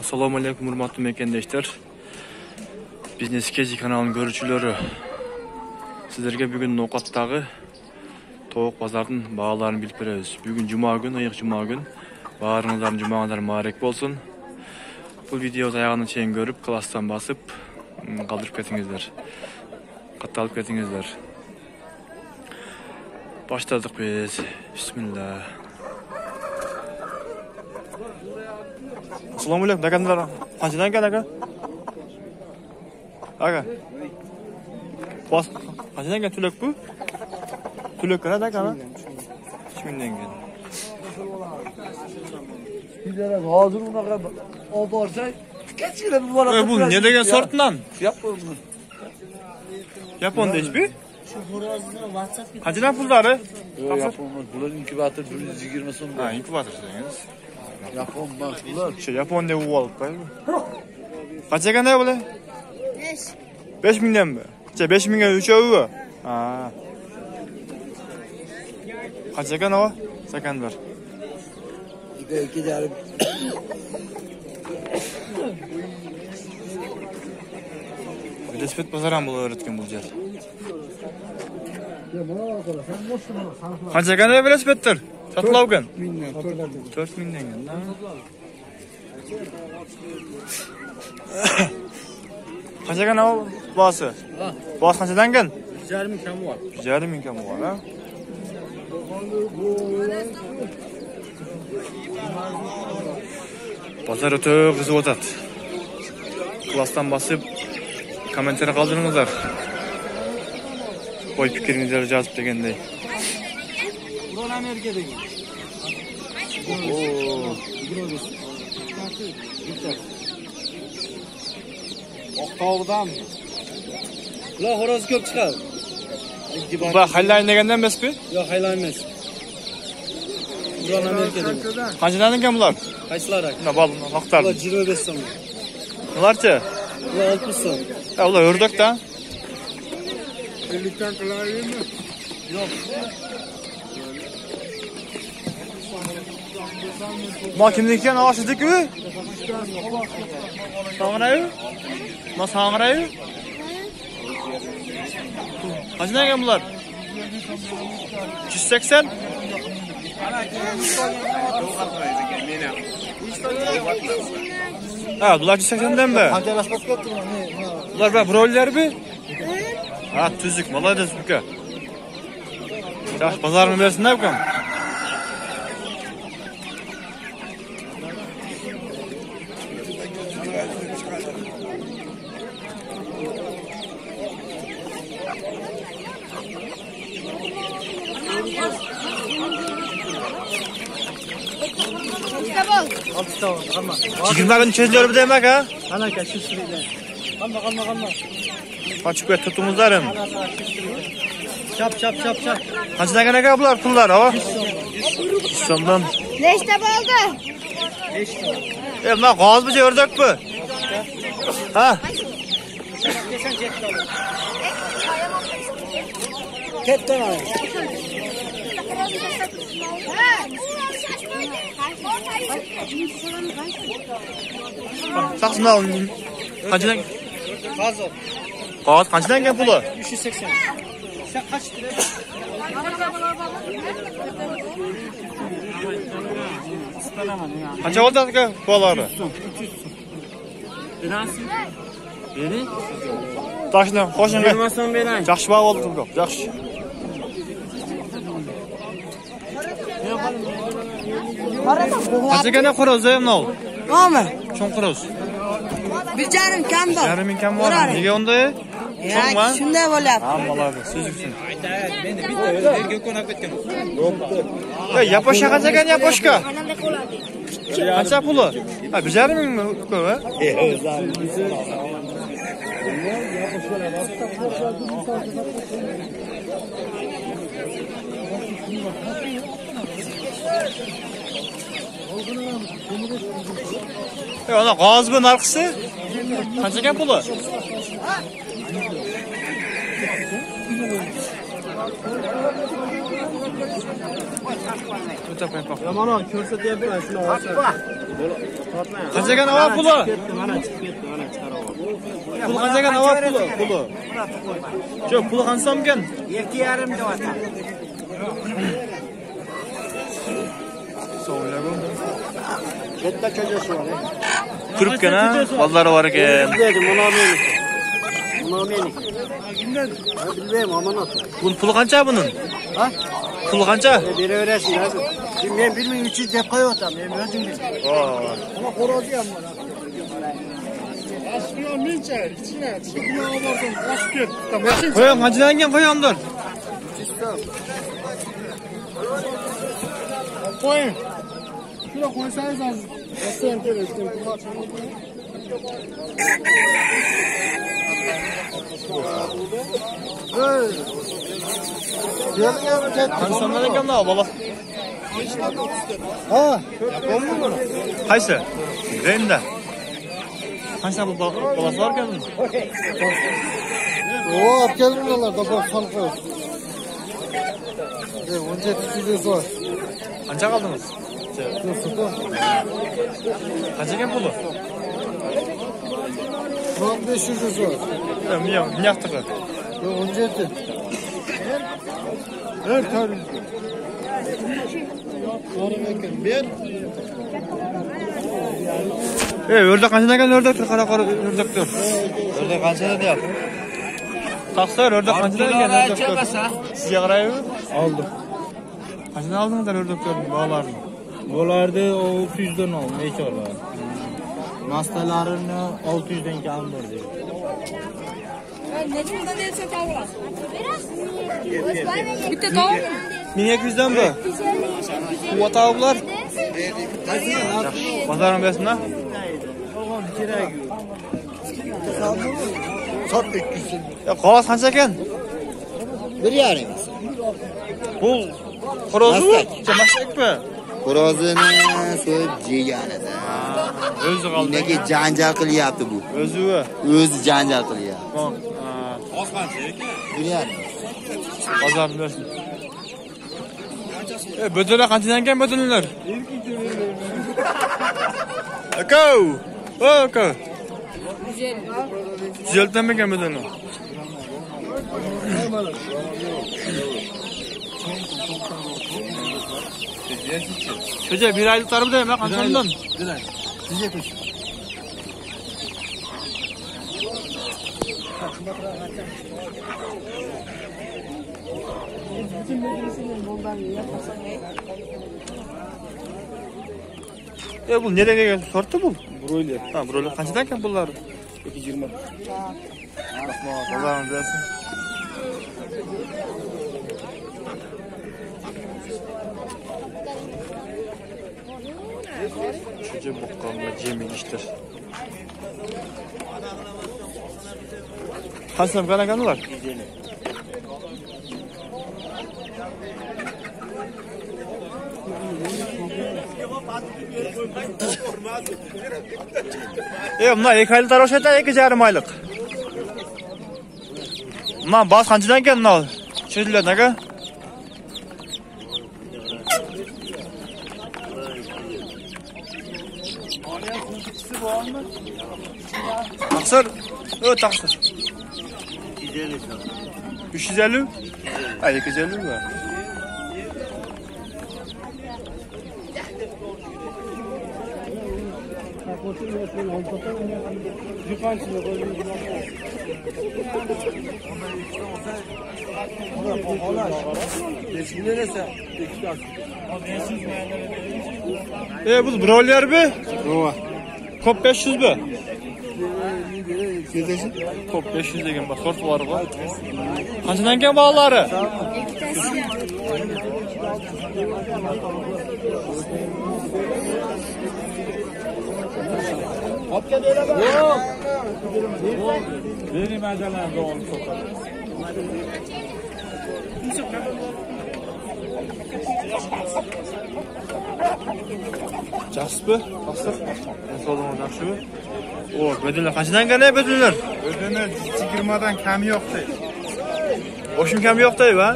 Assalamu alaikum hurmatly mekendeşler. Biznes Kezi kanalının görücüleri. Sizlerge bugün Nokat'tagı Toğuk Pazar'ın bağlarını bilip berебиz. Bugün Cuma gün, ayık Cuma gün. Bağırınızların Cuma'lar mübarek bolsun. Bu videoda ayağını çeyin görüp, klastan basıp kaldırıp ketingizler. Kattalıp ketingizler. Başladık biz. Bismillah. Assalamu alaikum. Dakanlar. Qanchadan ekan aka? Aka. Bas. Qanchadan ekan tulak bu? Tulak qancha aka? 3000 dan ekan. Bizlere hazır unaqa olib borsa, kichkina bir bola. Bu ne degan sortdan? Yapon. Yapon deyishmi? Shu xo'rozni WhatsAppga Qanchadan pullari? Yapon. Bular inkubator 120 so'm. Ha, inkubator degangiz. Yapon bak bular. Şey Yapon deb olib qo'ydi. Qancha ekan bular? 5 mingdan mi? 5 mingga uchovi. Ha. Qancha ekan o? Sakanlar. İki yarım. Velosiped pazaran bo'lar o'tgan bu yer. Qancha ekan velosipedlar? Sotilavgan. 4 mingdan ekan. Qancha ekan o bosi? Bosi qanchadan ekan? 1,5 ming kam bor. 1,5 ming kam bor, ha? Pazar o'ta qizib o'tadi. Klasdan basib kommentariy qoldiringizlar. Qo'y fikringizni yozib deganday. Buron Amerikadagi. Oqtovudan. Ular xo'roz ko'p chiqadi. Bu haylayn degandan emasmi? Yo'q, haylan emas. Buron Amerikadagi. Qanchadan ekan bular? Qaysilari? Mana bol vaqtlar. Ular 25 so'm. Ularchi? Ular 60 so'm. Ha, ular o'rdakdan. 50 dan qilaymi? Yo'q. Ma kimniki ekan? Oshidiku? Song'rayu? Ma song'rayu? Qanchadan ekan bular? 280? Ha, bular 280'danmi? Qancha raspat ketdi bu? Bular bak broilermi? Ha, tuzuk, молодец uka. Yaxshi bozorni bersinlar ukam. Yigirmadan çözülür bir demek ha? Ana ka shu sirida. Qamma. Açık ve tutumuzlarım. Chap. Kaçına gene kadar bular pullar ha? 100 so'mdan. Nechta bo'ldi? 5 ta. Bunlar g'oz bu ördek bu. Ha? Kelsan jetda. Ketdi. Saksını alın. Kaçına? Hozir G'oz kaçına gel pulu? 380. Sen kaç lira? Kaça oldu ki pulları? Nasıl? Beni? Taşına, hoşuna. Vermezsen veren. Yaxshi bağ oldu bu. Yaxshi. Kaça gene xoroz mı? Nima? Cho'ng xoroz. 1,5 kam bor. 1,5 ming kam bor. Nega unda? Cho'ngmi? Shunday bo'lyapti. Ha, bo'ladi. Suzuksin. Ben de bir yerga ko'nab ketdim. Ya yaposhka qancha ekan yaposhka? Qancha puli? Ha, 1,5 mingmi ko'p, ha? Ana g'oz bu narxisi? Qancha ekan puli? O'ta paypoq. Mana ko'rsatyapman shuni olsa. Qanchaga navob puli? Mana chiqib ketdi, mana chiqarib. Pul qanchaga navob puli? Yo'q, puli qancha so'mgan? 2,5 deyapman. So'mlagu. Katta cho'jasi bor. Turibgan ha, ballari bor ekan. Dedi, mana meni. Mana meni. Bilmayman, amanat. Bunun puli qancha bunun? Ha? Puli qancha? Beraverasizlar. Men 1300 deb qo'yayotam, men o'zim bilaman. Ama xo'rozi ham bor. Aslında mincha, ichine, chiqib olsam, qochib ketdi. Qo'ying, qanchadan qo'yamdir? Qo'ying. Shuna qo'ysangiz hozir. Rasam kerak, Qanchadan ekan bola? Ha, Qaysi? Renda. Qancha bolasi bor ekan? o olib kelinglarda bor solib qo'yasiz. 1700 bor. Qancha qoldingiz? Qancha ekan puli? 1500 bor. Men yoqtiqi. 17. Her tarih. O'rdak qanchadan ekan o'rdakdir? Qara o'rdakdir. O'rdak qanchadan deyapti? Taqsir o'rdak qanchadan ekan o'rdakdir? Sizga qaraymi? Aldım. Qanchadan oldingizlar o'rdaklarni, bog'larni? Bulardı 600'den al, neçe olar? Mastalarını 600'den kaldırdı. Nechundan deysan tavlas. Bitta tavuk. 1200dan bu. Quvvat tavuklar. Bazarim bersinda. Oğlum kerak yok. Sat 200. Ya qog'oz qancha ekan? 1,5. Bu xorozmi? Chamashakmi? Xo'rozini so'yib yeganida. O'zi qoldi. Nega janjal qilyapti bu? O'zi. O'zi janjal qilyapti. Qog'oz qancha ekan? 1,5. Bazarim bersin. Bödünler qanchadan ekan bödünler? Aka! Aka! 150 dan ekan bödünler. Çocuğa bir aylık tarafı ya qanchadan? Bu nereye sortu bu? Broiler. Ha, broiler qanchadan ekan bunlar? 220. Bazarim bersin. Çocuğa boqqanlar yemin iştir. Qancha qanakanlar? Bunlar 2 aylık tarafı 2,5 aylık. Bunlar bas qanchadan ekan bunlar? Chiziladi aka. Taqsir. Taqsir. 350. Ha, 250 var. Bu broiler mi? Kop 500 mi? Kop 500 degan bak sort var bu. Qanchadan ekan bog'lari? Yok. Benim ajalarda onu sokarım. Yaxshimi? Taqsir. Sog'lom yaxshimi? Bödünler qanchadan ekan bödünler? Ödene 20'dan kam yok değil. Oshim kam yo'q-da, va?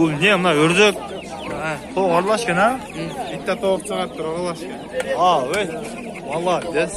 Bu ne ama ördük. Toğuk arlaşken ha? Bitta to'q chiqib turib olashgan. Vay. Молодец.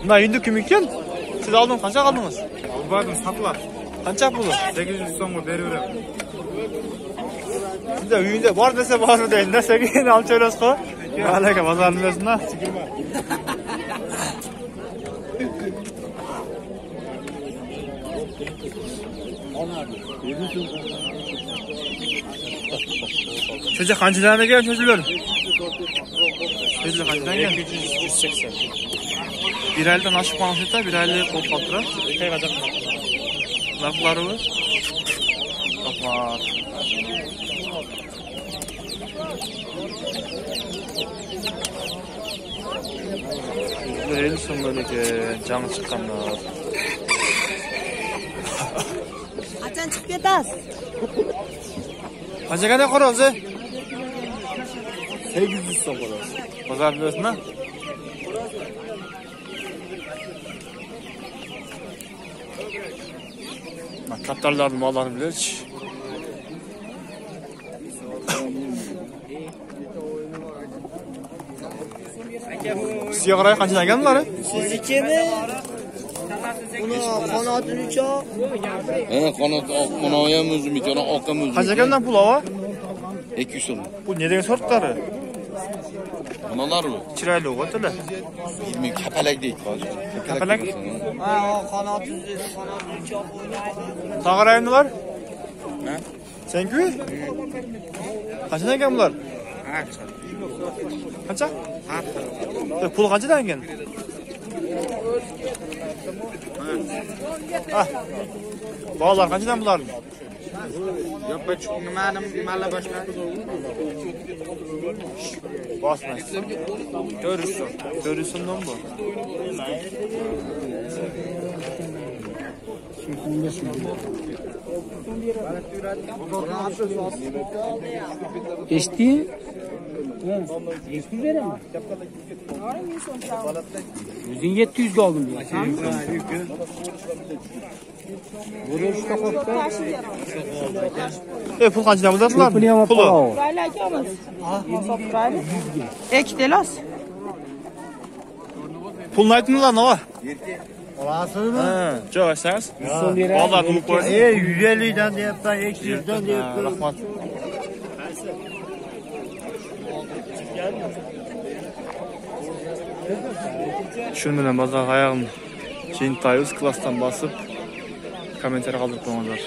Buna indi kim ekan? Siz aldın qancha qaldınız? Albadim saqlab. Qancha puli? 800 so'mga beraveramiz. Sizde uyunda bor desa bormi deydi. 800 olib qo'yasiz ku. Malaka bozorni bilasiz-mi? Çocuğa qanchadan ekan cho'zilar? Cho'zilar qanchadan ekan? 280. Bir aydan oshib qolsa, bir aylik qo'yib qoldilar. Qayerga narxlari bu? Rahmat. Böyle son böyle canı çıkanlar. Qachon chiqib ketasiz? Qancha qanday qo'rasi? 800 so'm qo'rasi. Bozor bilasizmi? Kaptarlarning mollarini bilasiz. Sizga qarang qancha ekanlari? Siznikimi? Buni qanotini uchoq. Qanot oqmonoyam o'zim ekan, oqam o'zim. Qancha ekandan pul ava? 200 so'm. Bu ne degan sortlari? Bunalarmi? Chiroyli o'g'itlar. Men kapalak deydi hozir. Kapalak? Ha, qanotini uchoq o'ynaydi. Tog'arayimlar? Ha? Sen-ku? Qancha ekan bular? Qancha? Pul qanchadan ekan? Bolalar qanchadan bular? Yo'q, nimani malla boshqa. Bosmas. 400 so'm. 400 so'mdan bu. Eshitding? 200 beraman. O'zing 700 ga oldim deysan. Pul qanchadan bularlar? Puli. Mayli akamiz. Ektelos. Pulni aytdinglar, nima? Olasizmi? Ha, jo'q aytsangiz. Bolalar pul qo'ysin. 150 dan deyapman, 200 dan deyapman. Rahmat. Şunu bilen bazar ayağım Jentayuz klasdan basıp komentar kaldırıp qo'yinglar.